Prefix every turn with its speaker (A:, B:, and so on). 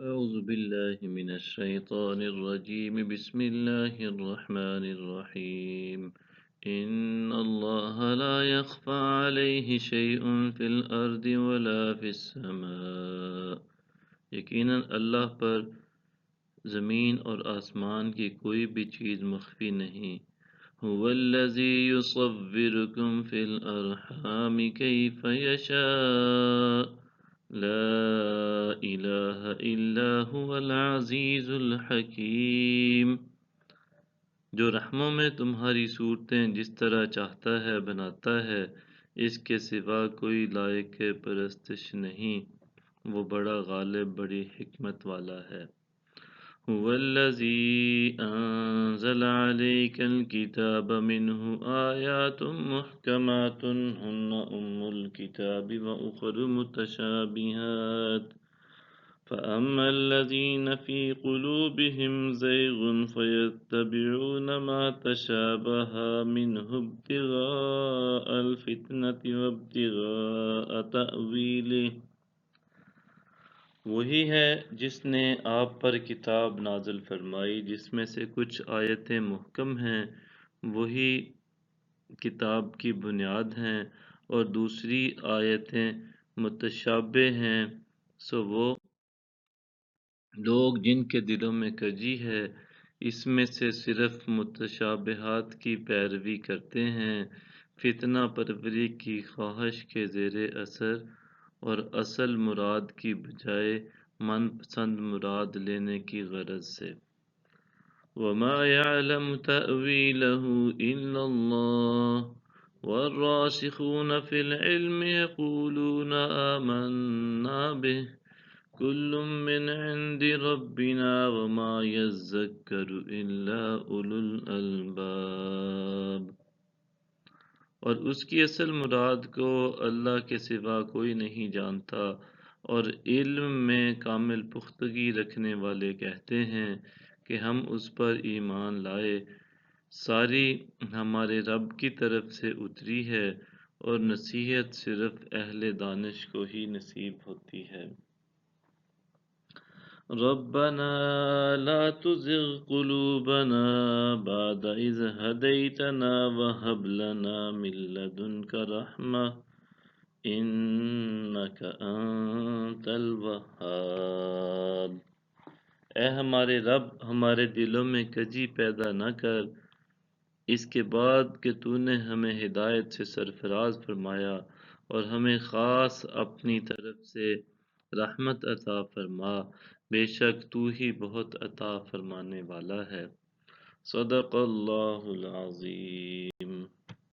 A: أعوذ بالله من الشيطان الرجيم بسم الله الرحمن الرحيم إن الله لا يخفى عليه شيء في الأرض ولا في السماء یقیناً اللہ پر زمین اور آسمان کی کوئی بھی چیز مخفی نہیں. هو الذي يصوركم في الأرحام كيف يشاء لا الہ الا هو العزیز الحکیم. جو رحموں میں تمہاری صورتیں جس طرح چاہتا ہے بناتا ہے، اس کے سوا کوئی لائق پرستش نہیں، وہ بڑا غالب بڑی حکمت والا ہے. هو الذي أنزل عليك الكتاب منه آيات محكمات هن الكتاب وأخر متشابهات فأما الذين في قلوبهم زيغ فيتبعون ما تشابه منه ابتغاء الفتنة وابتغاء تأويله. وہی ہے جس نے آپ پر کتاب نازل فرمائی جس میں سے کچھ آیتیں محکم ہیں، وہی کتاب کی بنیاد ہیں، اور دوسری آیتیں متشابہ ہیں، سو وہ لوگ جن کے دلوں میں کجی ہے اس میں سے صرف متشابہات کی پیروی کرتے ہیں، فتنہ پروری کی خواہش کے زیر اثر، اور اصل مراد کی بجائے من پسند مراد لینے کی غرض سے. وَمَا يَعْلَمُ تَأْوِيلَهُ إِلَّا اللَّهُ وَالرَّاسِخُونَ فِي الْعِلْمِ يَقُولُونَ آمَنَّا بِهِ كُلٌّ مِّنْ عِندِ رَبِّنَا وَمَا يَذَّكَّرُ إِلَّا أُولُو الْأَلْبَابِ. اور اس کی اصل مراد کو اللہ کے سوا کوئی نہیں جانتا، اور علم میں کامل پختگی رکھنے والے کہتے ہیں کہ ہم اس پر ایمان لائے. ساری ہمارے رب کی طرف سے اتری ہے، اور نصیحت صرف اہل دانش کو ہی نصیب ہوتی ہے. ربنا لا تزغ قلوبنا بعد إذ هديتنا وهب لنا من لدنك رحمة إنك أنت الوهاب. اے ہمارے رب، ہمارے دلوں میں کجی پیدا نہ کر اس کے بعد کہ تو نے ہمیں ہدایت سے سرفراز فرمایا، اور ہمیں خاص اپنی طرف سے رحمت عطا فرما، بے شک تو ہی بہت عطا فرمانے والا ہے. صدق اللہ العظیم.